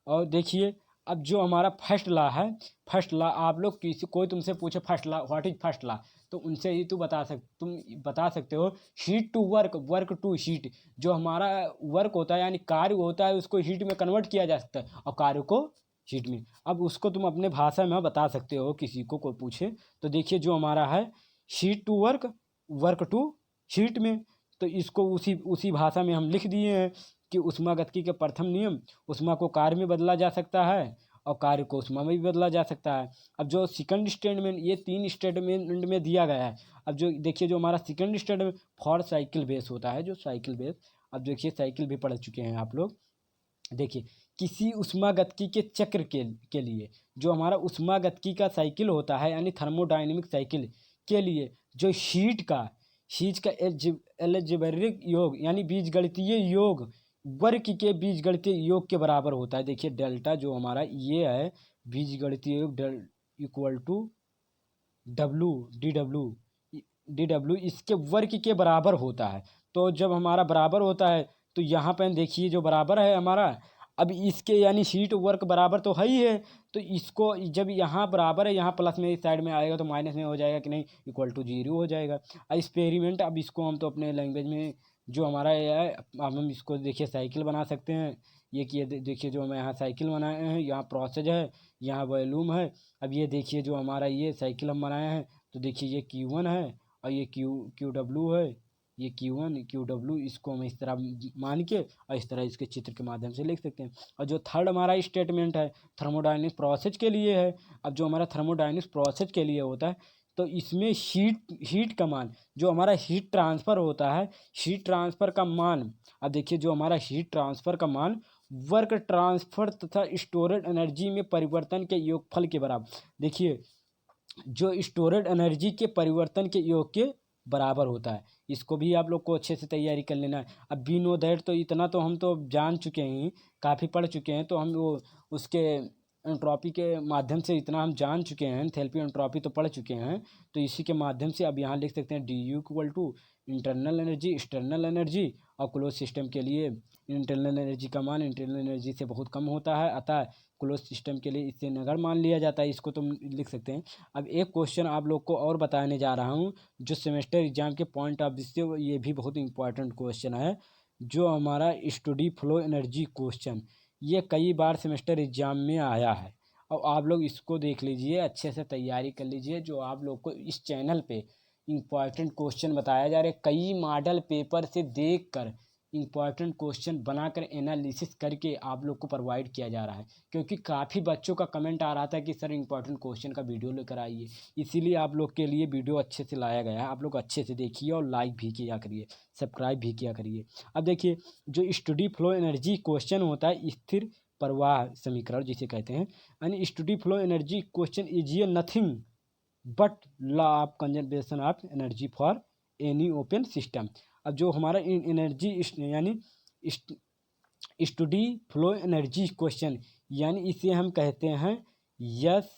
और देखिए अब जो हमारा फर्स्ट लॉ है, फर्स्ट लॉ आप लोग किसी कोई तुमसे पूछे first law what is first law, तो उनसे ही तुम बता सकते हो heat to work, work to heat. जो हमारा वर्क होता है यानी कार्य होता है उसको हीट में कन्वर्ट किया जा सकता है और कार्य को हीट में। अब उसको तुम अपने भाषा में बता सकते हो किसी को कोई पूछे। तो देखिए जो हमारा है heat to work, work to heat में, तो इसको उसी उसी भाषा में हम लिख दिए हैं कि ऊष्मागतिकी के प्रथम नियम, ऊष्मा को कार्य में बदला जा सकता है और कार्य को ऊष्मा में भी बदला जा सकता है। अब जो सेकंड स्टेटमेंट, ये 3 स्टेटमेंट में दिया गया है। अब जो देखिए जो हमारा second statement for cycle base होता है, जो साइकिल बेस, अब देखिए साइकिल भी पढ़ चुके हैं आप लोग। देखिए किसी ऊष्मागतिकी के चक्र के लिए, जो हमारा ऊष्मागतिकी का साइकिल होता है यानी थर्मोडायनेमिक साइकिल के लिए, जो हीट का अलजेब्रिक योग यानी बीजगणितीय योग वर्ग के बीजगणितीय योग के बराबर होता है। देखिए डेल्टा जो हमारा ये है बीजगणितीय योग equal to W D W इसके वर्ग के बराबर होता है। तो जब हमारा बराबर होता है तो यहाँ पर देखिए जो बराबर है हमारा, अब इसके यानी हीट वर्क बराबर तो है ही है, तो इसको जब यहाँ बराबर है यहाँ प्लस में इस साइड में आएगा तो माइनस में हो जाएगा कि नहीं, इक्वल टू जीरो हो जाएगा। एक्सपेरिमेंट, अब इसको हम तो अपने लैंग्वेज में जो हमारा ये है, अब हम इसको देखिए साइकिल बना सकते हैं। ये कि देखिए जो हम यहाँ साइकिल बनाए हैं, यहाँ प्रोसेस है, यहाँ वॉल्यूम है। अब ये देखिए जो हमारा ये साइकिल हम बनाए हैं, तो देखिए ये Q1 है और ये क्यू डब्ल्यू है, ये Q1 क्यू डब्ल्यू, इसको हम इस तरह मान के और इस तरह इसके चित्र के माध्यम से लिख सकते हैं। और जो थर्ड हमारा स्टेटमेंट है थर्मोडायनेमिक प्रोसेस के लिए है। अब जो हमारा थर्मोडायनेमिक प्रोसेस के लिए होता है, तो इसमें हीट का मान, जो हमारा हीट ट्रांसफ़र होता है, हीट ट्रांसफ़र का मान, अब देखिए जो हमारा हीट ट्रांसफ़र का मान वर्क ट्रांसफ़र तथा स्टोरेज एनर्जी में परिवर्तन के योगफल के बराबर। देखिए जो स्टोरेज एनर्जी के परिवर्तन के योग के बराबर होता है। इसको भी आप लोग को अच्छे से तैयारी कर लेना है। अब वी नो दैट, तो इतना तो हम तो जान चुके हैं, काफ़ी पढ़ चुके हैं, तो हम वो उसके एंट्रोपी के माध्यम से इतना हम जान चुके हैं, एंथैल्पी एंट्रोपी तो पढ़ चुके हैं। तो इसी के माध्यम से अब यहाँ लिख सकते हैं d u equal to internal energy, external energy, और क्लोज सिस्टम के लिए इंटरनल एनर्जी का मान इंटरनल एनर्जी से बहुत कम होता है, अतः क्लोज सिस्टम के लिए इससे नगर मान लिया जाता है। इसको तुम लिख सकते हैं। अब एक क्वेश्चन आप लोग को और बताने जा रहा हूँ, जो सेमेस्टर एग्जाम के पॉइंट ऑफ व्यू से ये भी बहुत इंपॉर्टेंट क्वेश्चन है, जो हमारा स्टडी फ्लो एनर्जी क्वेश्चन, ये कई बार सेमेस्टर एग्जाम में आया है। और आप लोग इसको देख लीजिए, अच्छे से तैयारी कर लीजिए। जो आप लोग को इस चैनल पे इम्पॉर्टेंट क्वेश्चन बताया जा रहा है, कई मॉडल पेपर से देखकर इम्पॉर्टेंट क्वेश्चन बनाकर एनालिसिस करके आप लोग को प्रोवाइड किया जा रहा है। क्योंकि काफ़ी बच्चों का कमेंट आ रहा था कि सर इम्पॉर्टेंट क्वेश्चन का वीडियो लेकर आइए, इसीलिए आप लोग के लिए वीडियो अच्छे से लाया गया है। आप लोग अच्छे से देखिए और लाइक भी किया करिए, सब्सक्राइब भी किया करिए। अब देखिए जो स्टडी फ्लो एनर्जी क्वेश्चन होता है, स्थिर प्रवाह समीकरण जिसे कहते हैं, यानी study flow energy question is ये nothing but law of conservation of energy for any open system. अब जो हमारा एनर्जी यानी स्टडी फ्लो एनर्जी क्वेश्चन, यानी इसे हम कहते हैं एस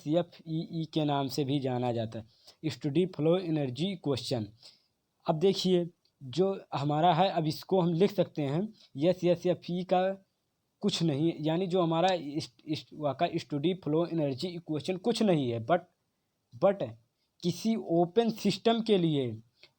एफ ई के नाम से भी जाना जाता है, स्टडी फ्लो एनर्जी क्वेश्चन। अब देखिए जो हमारा है, अब इसको हम लिख सकते हैं एस एफ ई का कुछ नहीं, यानी जो हमारा वाका स्टडी फ्लो एनर्जी इक्वेशन कुछ नहीं है, बट किसी ओपन सिस्टम के लिए,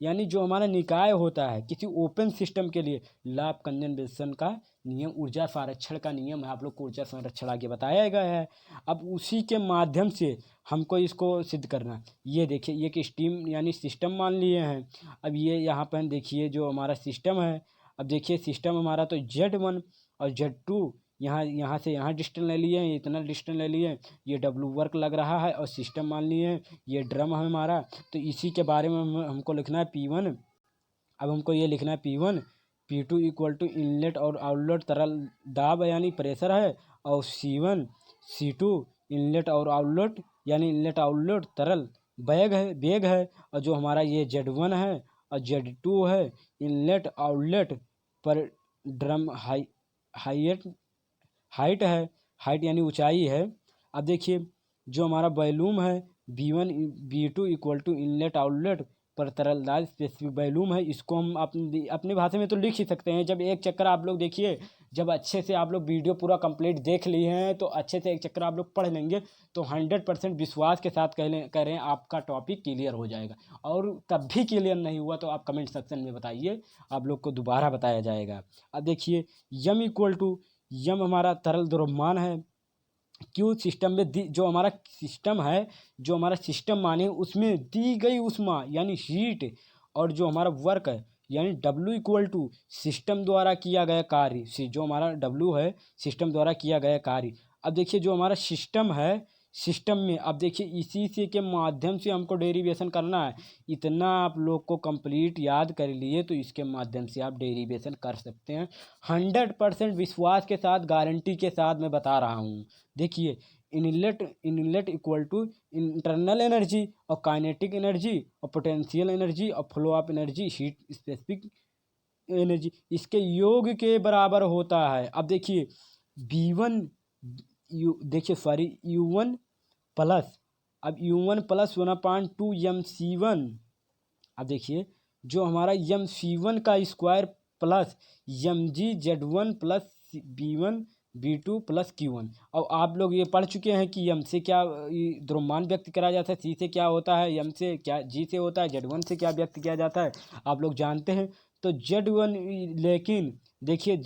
यानी जो हमारा निकाय होता है किसी ओपन सिस्टम के लिए लॉ ऑफ कंजर्वेशन का नियम ऊर्जा संरक्षण का नियम है, आप लोग को ऊर्जा संरक्षण आगे बताया गया है। अब उसी के माध्यम से हमको इसको सिद्ध करना है। ये देखिए, ये कि स्टीम यानी सिस्टम मान लिए हैं। अब ये यहाँ पर देखिए जो हमारा सिस्टम है, अब देखिए सिस्टम हमारा तो Z1 और Z2 यहाँ से यहाँ डिस्टेंस ले लिए हैं, इतना डिस्टेंस ले लिए, ये W वर्क लग रहा है और सिस्टम मान लिए हैं, ये ड्रम है हमारा। तो इसी के बारे में हमको लिखना है P1। अब हमको ये लिखना है P1, P2 equal to inlet और आउटलेट तरल दाब यानी प्रेशर है, और C2 इनलेट और आउटलेट यानी इनलेट आउटलेट तरल वेग है। और जो हमारा ये Z1 है और Z2 है, इनलेट आउटलेट पर ड्रम हाइट है, हाइट यानी ऊंचाई है। अब देखिए जो हमारा वॉल्यूम है V1 V2 equal to inlet outlet पर तरलदार स्पेसिफिक वॉल्यूम है। इसको हम अपनी भाषा में तो लिख ही सकते हैं। जब एक चक्कर आप लोग देखिए, जब अच्छे से आप लोग वीडियो पूरा कंप्लीट देख लिए हैं तो अच्छे से एक चक्कर आप लोग पढ़ लेंगे तो 100% विश्वास के साथ कह रहे हैं आपका टॉपिक क्लियर हो जाएगा। और तब भी क्लियर नहीं हुआ तो आप कमेंट सेक्शन में बताइए, आप लोग को दोबारा बताया जाएगा। अब देखिए यम इक्वल टू, यम हमारा तरल द्रव्यमान है, क्यों सिस्टम में जो हमारा सिस्टम माने उसमें दी गई ऊष्मा यानी हीट, और जो हमारा वर्क है यानी W इक्वल टू सिस्टम द्वारा किया गया कार्य, जो हमारा W है सिस्टम द्वारा किया गया कार्य। अब देखिए जो हमारा सिस्टम है, सिस्टम में अब देखिए इसी से के माध्यम से हमको डेरिवेशन करना है। इतना आप लोग को कंप्लीट याद कर लिए तो इसके माध्यम से आप डेरिवेशन कर सकते हैं। 100% विश्वास के साथ, गारंटी के साथ मैं बता रहा हूँ। देखिए inlet equal to internal energy और काइनेटिक एनर्जी और पोटेंशियल एनर्जी और flow of energy heat specific energy इसके योग के बराबर होता है। अब देखिए U1 प्लस, अब U1 प्लस 1/2 MC1। अब देखिए जो हमारा MC1 का square plus MgZ1 plus B1 B2 plus Q1। और आप लोग ये पढ़ चुके हैं कि M से क्या द्रव्यमान व्यक्त करा जाता है, C से क्या होता है, M से क्या, G से होता है, Z1 से क्या व्यक्त किया जाता है, आप लोग जानते हैं। तो Z1, लेकिन देखिए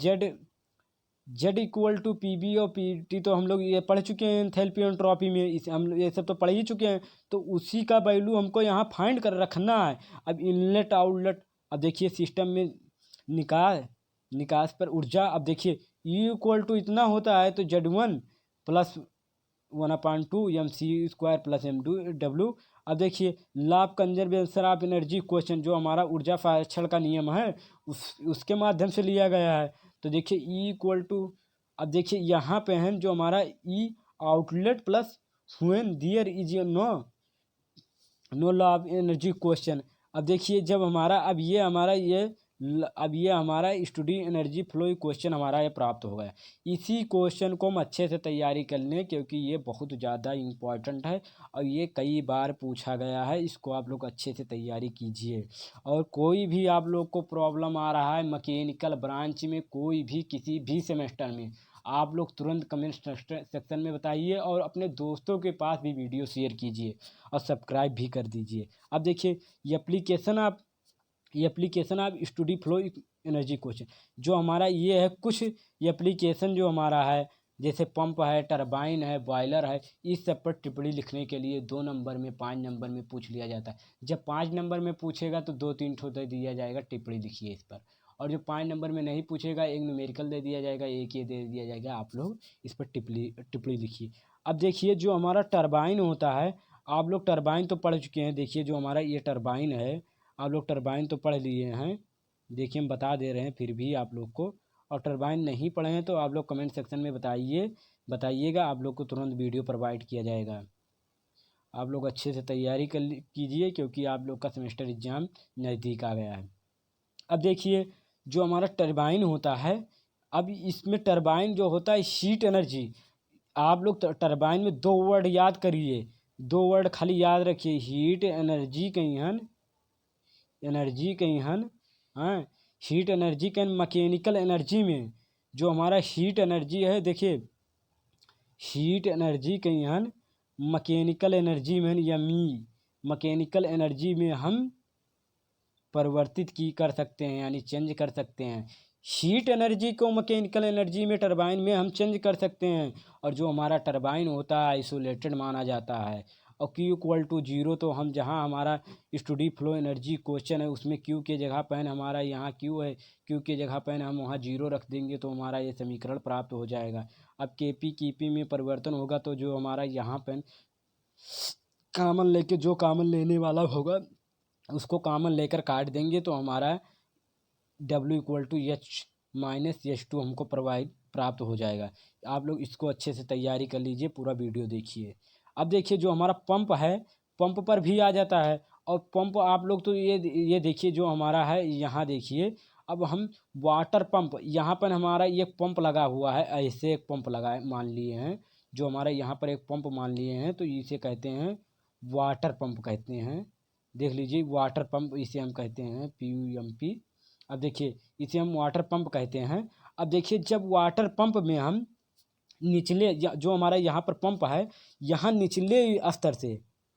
Z इक्वल टू PB और PT तो हम लोग ये पढ़ चुके हैं एंथैल्पी एंट्रोपी में, इस हम ये सब तो पढ़ ही चुके हैं। तो उसी का वैल्यू हमको यहाँ फाइंड कर रखना है। अब इनलेट आउटलेट, अब देखिए सिस्टम में निकास पर ऊर्जा, अब देखिए U इक्वल टू इतना होता है तो Z1 plus 1/2 MC² plus W। अब देखिए law of conservation of energy question, जो हमारा ऊर्जा संरक्षण का नियम है उसके माध्यम से लिया गया है। तो देखिए E इक्वल टू, अब देखिए यहाँ पे है जो हमारा E outlet plus when there is no law of energy question. अब देखिए जब हमारा अब ये हमारा स्टडी एनर्जी फ्लो क्वेश्चन हमारा ये प्राप्त हो गया। इसी क्वेश्चन को हम अच्छे से तैयारी कर लें क्योंकि ये बहुत ज़्यादा इम्पॉर्टेंट है और ये कई बार पूछा गया है। इसको आप लोग अच्छे से तैयारी कीजिए। और कोई भी आप लोग को प्रॉब्लम आ रहा है मैकेनिकल ब्रांच में, कोई भी किसी भी सेमेस्टर में, आप लोग तुरंत कमेंट सेक्शन में बताइए और अपने दोस्तों के पास भी वीडियो शेयर कीजिए और सब्सक्राइब भी कर दीजिए। अब देखिए ये एप्लीकेशन आप स्टडी फ्लो एनर्जी क्वेश्चन, जो हमारा ये है कुछ एप्लीकेशन जो हमारा है, जैसे पंप है, टरबाइन है, बॉयलर है, इस सब पर टिप्पणी लिखने के लिए 2 नंबर में 5 नंबर में पूछ लिया जाता है। जब 5 नंबर में पूछेगा तो 2-3 ठो दे दिया जाएगा, टिप्पणी लिखिए इस पर। और जो 5 नंबर में नहीं पूछेगा, एक न्यूमेरिकल दे दिया जाएगा, एक ये दे दिया जाएगा, आप लोग इस पर टिप्पणी लिखिए। अब देखिए जो हमारा टरबाइन होता है, आप लोग टरबाइन तो पढ़ चुके हैं। देखिए जो हमारा ये टरबाइन है, आप लोग टरबाइन तो पढ़ लिए हैं। देखिए हम बता दे रहे हैं फिर भी आप लोग को, और टरबाइन नहीं पढ़े हैं तो आप लोग कमेंट सेक्शन में बताइएगा, आप लोग को तुरंत वीडियो प्रोवाइड किया जाएगा। आप लोग अच्छे से तैयारी कीजिए क्योंकि आप लोग का सेमेस्टर एग्ज़ाम नज़दीक आ गया है। अब देखिए जो हमारा टरबाइन होता है, अब इसमें टरबाइन जो होता है हीट एनर्जी, आप लोग टरबाइन में 2 वर्ड याद करिए, 2 वर्ड खाली याद रखिए, हीट एनर्जी कहीं हन, हाँ, हीट एनर्जी के मैकेनिकल एनर्जी में जो हमारा हीट एनर्जी है, देखिए हीट एनर्जी कहीं हन मैकेनिकल एनर्जी में मैकेनिकल एनर्जी में हम परिवर्तित कर सकते हैं यानी चेंज कर सकते हैं। हीट एनर्जी को मैकेनिकल एनर्जी में टरबाइन में हम चेंज कर सकते हैं, और जो हमारा टरबाइन होता है आइसोलेटेड माना जाता है। और Q इक्वल टू जीरो, तो हम जहाँ हमारा स्टडी फ्लो एनर्जी क्वेश्चन है उसमें Q के जगह पेन हमारा यहाँ Q है, Q के जगह पेन हम वहाँ जीरो रख देंगे तो हमारा ये समीकरण प्राप्त हो जाएगा। अब KP में परिवर्तन होगा तो जो हमारा यहाँ पेन कॉमन लेके, जो कॉमन लेने वाला होगा उसको कॉमन लेकर काट देंगे तो हमारा W इक्वल टू H-H2 हमको प्राप्त हो जाएगा। आप लोग इसको अच्छे से तैयारी कर लीजिए, पूरा वीडियो देखिए। अब देखिए जो हमारा पंप है, पंप पर भी आ जाता है। और पंप आप लोग तो ये देखिए जो हमारा है, यहाँ देखिए। अब हम वाटर पंप, यहाँ पर हमारा ये पंप लगा हुआ है, ऐसे एक पंप लगा है मान लिए हैं, जो हमारा यहाँ पर एक पंप मान लिए हैं, तो इसे कहते हैं वाटर पंप कहते हैं। देख लीजिए वाटर पंप इसे हम कहते हैं PUMP। अब देखिए इसे हम वाटर पंप कहते हैं। अब देखिए जब वाटर पंप में हम निचले, जो हमारा यहाँ पर पंप है, यहाँ निचले स्तर से,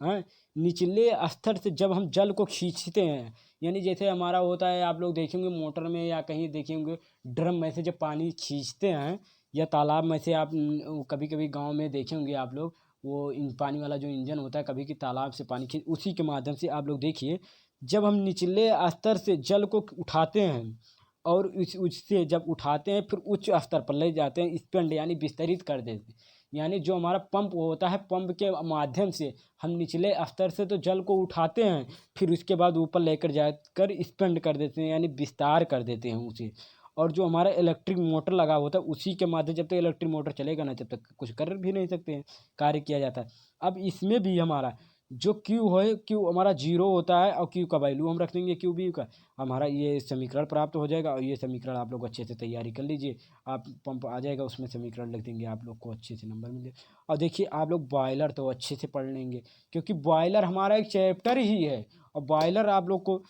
हाँ, निचले स्तर से जब हम जल को खींचते हैं, यानी जैसे हमारा होता है, आप लोग देखेंगे मोटर में या कहीं देखेंगे ड्रम में से जब पानी खींचते हैं, या तालाब में से, आप कभी कभी गांव में देखेंगे आप लोग, वो इन पानी वाला जो इंजन होता है, कभी कि तालाब से पानी खींच, उसी के माध्यम से आप लोग देखिए जब हम निचले स्तर से जल को उठाते हैं और उससे जब उठाते हैं फिर उच्च स्तर पर ले जाते हैं, स्पेंड यानी विस्तरित कर देते हैं। यानी जो हमारा पंप होता है, पंप के माध्यम से हम निचले स्तर से तो जल को उठाते हैं, फिर उसके बाद ऊपर लेकर जाकर स्पेंड कर देते हैं, यानी विस्तार कर देते हैं उसे। और जो हमारा इलेक्ट्रिक मोटर लगा होता है, उसी के माध्यम, जब तक इलेक्ट्रिक मोटर चलेगा ना, जब तक कुछ कर भी नहीं सकते हैं, कार्य किया जाता है। अब इसमें भी हमारा जो Q है, Q हमारा जीरो होता है, और Q का वैल्यू हम रख देंगे QB का, हमारा ये समीकरण प्राप्त हो जाएगा। और ये समीकरण आप लोग अच्छे से तैयारी कर लीजिए, आप पंप आ जाएगा उसमें समीकरण लिख देंगे, आप लोग को अच्छे से नंबर मिले। और देखिए आप लोग बॉयलर तो अच्छे से पढ़ लेंगे, क्योंकि बॉयलर हमारा एक चैप्टर ही है, और बॉयलर आप लोग को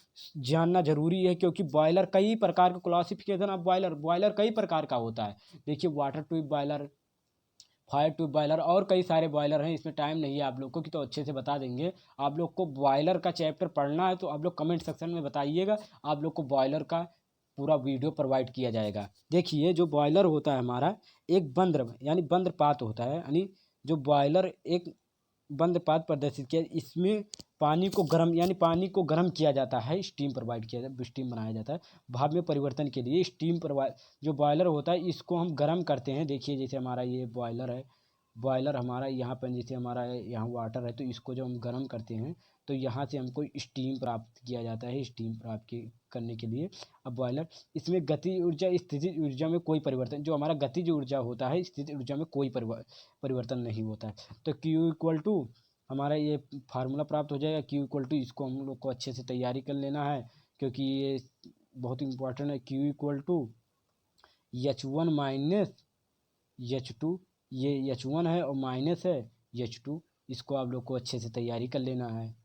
जानना जरूरी है, क्योंकि बॉयलर कई प्रकार का क्लासिफिकेशन ऑफ बॉयलर कई प्रकार का होता है। देखिए water tube boiler, fire tube boiler, और कई सारे बॉयलर हैं, इसमें टाइम नहीं है आप लोग को कि तो अच्छे से बता देंगे। आप लोग को बॉयलर का चैप्टर पढ़ना है तो आप लोग कमेंट सेक्शन में बताइएगा, आप लोग को बॉयलर का पूरा वीडियो प्रोवाइड किया जाएगा। देखिए जो बॉयलर होता है हमारा एक बंद यानी बंद पात्र होता है, यानी जो बॉयलर एक बंद पात्र प्रदर्शित किया, इसमें पानी को गर्म, यानी पानी को गर्म किया जाता है, स्टीम प्रोवाइड किया जाता है, स्टीम बनाया जाता है भाप में परिवर्तन के लिए। स्टीम प्रोवाइड जो बॉयलर होता है इसको हम गर्म करते हैं। देखिए जैसे हमारा ये बॉयलर है, बॉयलर हमारा यहाँ पर जैसे हमारा यहाँ वाटर है, तो इसको जब हम गर्म करते हैं तो यहाँ से हमको स्टीम प्राप्त किया जाता है, स्टीम प्राप्त करने के लिए। अब बॉयलर, इसमें गति ऊर्जा स्थिति ऊर्जा में कोई परिवर्तन, जो हमारा गतिज ऊर्जा होता है, स्थिति ऊर्जा में कोई परिवर्तन नहीं होता है। तो Q इक्वल टू हमारा ये फार्मूला प्राप्त हो जाएगा। Q इक्वल टू, इसको हम लोग को अच्छे से तैयारी कर लेना है, क्योंकि ये बहुत इंपॉर्टेंट है। Q equal to H1 minus H2, ये H1 है और माइनस है H2, इसको आप लोग को अच्छे से तैयारी कर लेना है।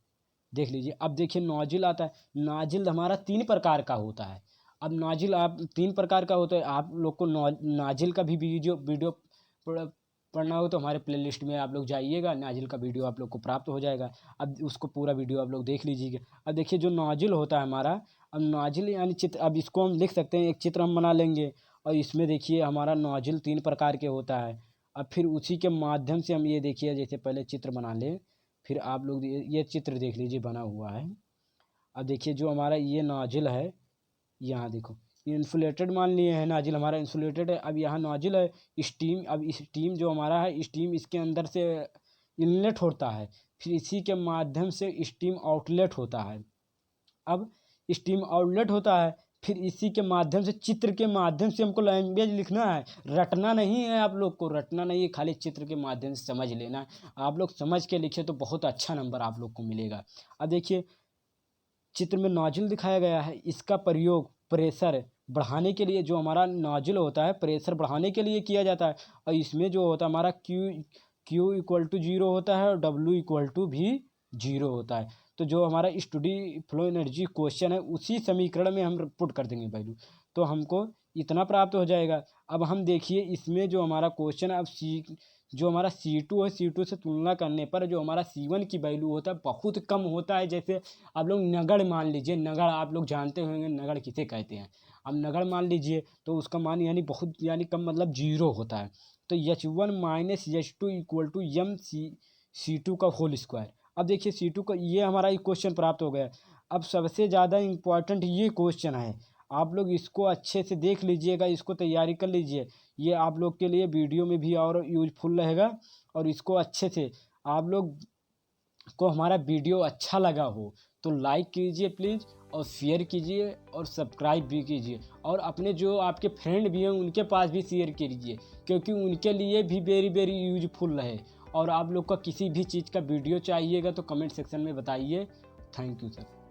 देख लीजिए अब देखिए नोजिल आता है, नोजिल हमारा 3 प्रकार का होता है। अब नोजिल आप 3 प्रकार का होता है, आप लोग को नोजिल का भी वीडियो पढ़ना हो तो हमारे प्लेलिस्ट में आप लोग जाइएगा, नोजिल का वीडियो आप लोग को प्राप्त हो जाएगा। अब उसको पूरा वीडियो आप लोग देख लीजिएगा। अब देखिए जो नोजिल होता है हमारा, अब नोजिल यानी चित्र, अब इसको हम लिख सकते हैं, एक चित्र हम बना लेंगे, और इसमें देखिए हमारा नोजिल 3 प्रकार के होता है। अब फिर उसी के माध्यम से हम ये देखिए, जैसे पहले चित्र बना लें, फिर आप लोग ये चित्र देख लीजिए बना हुआ है। अब देखिए जो हमारा ये नोजिल है, यहाँ देखो इंसुलेटेड मान लिए हैं, नोजिल हमारा इंसुलेटेड है। अब यहाँ नोजिल है स्टीम, अब स्टीम जो हमारा है, स्टीम इसके अंदर से इनलेट होता है, फिर इसी के माध्यम से स्टीम आउटलेट होता है। अब स्टीम आउटलेट होता है, फिर इसी के माध्यम से, चित्र के माध्यम से हमको लैंग्वेज लिखना है, रटना नहीं है, आप लोग को रटना नहीं है, खाली चित्र के माध्यम से समझ लेना है। आप लोग समझ के लिखे तो बहुत अच्छा नंबर आप लोग को मिलेगा। अब देखिए चित्र में नोजिल दिखाया गया है, इसका प्रयोग प्रेशर बढ़ाने के लिए, जो हमारा नोजिल होता है प्रेशर बढ़ाने के लिए किया जाता है। और इसमें जो होता है हमारा Q इक्वल टू 0 होता है और W इक्वल टू भी 0 होता है। तो जो हमारा स्टडी फ्लो एनर्जी क्वेश्चन है उसी समीकरण में हम पुट कर देंगे वैल्यू, तो हमको इतना प्राप्त हो जाएगा। अब हम देखिए इसमें जो हमारा क्वेश्चन है, अब जो हमारा C2 है, C2 से तुलना करने पर जो हमारा C1 की वैल्यू होता है बहुत कम होता है। जैसे आप लोग नगड़ मान लीजिए, नगड़ आप लोग जानते होंगे नगड़ किसे कहते हैं। अब नगड़ मान लीजिए तो उसका मान यानी बहुत यानी कम मतलब 0 होता है। तो H1 minus H2 equal to M C2 का होल स्क्वायर। अब देखिए C2 का ये हमारा एक क्वेश्चन प्राप्त हो गया। अब सबसे ज़्यादा इम्पॉर्टेंट ये क्वेश्चन है, आप लोग इसको अच्छे से देख लीजिएगा, इसको तैयारी कर लीजिए। ये आप लोग के लिए वीडियो में भी और यूजफुल रहेगा। और इसको अच्छे से आप लोग को हमारा वीडियो अच्छा लगा हो तो लाइक कीजिए प्लीज़, और शेयर कीजिए और सब्सक्राइब भी कीजिए, और अपने जो आपके फ्रेंड भी हैं उनके पास भी शेयर कीजिए, क्योंकि उनके लिए भी वेरी वेरी यूजफुल रहे। और आप लोग का किसी भी चीज़ का वीडियो चाहिएगा तो कमेंट सेक्शन में बताइए। Thank you sir.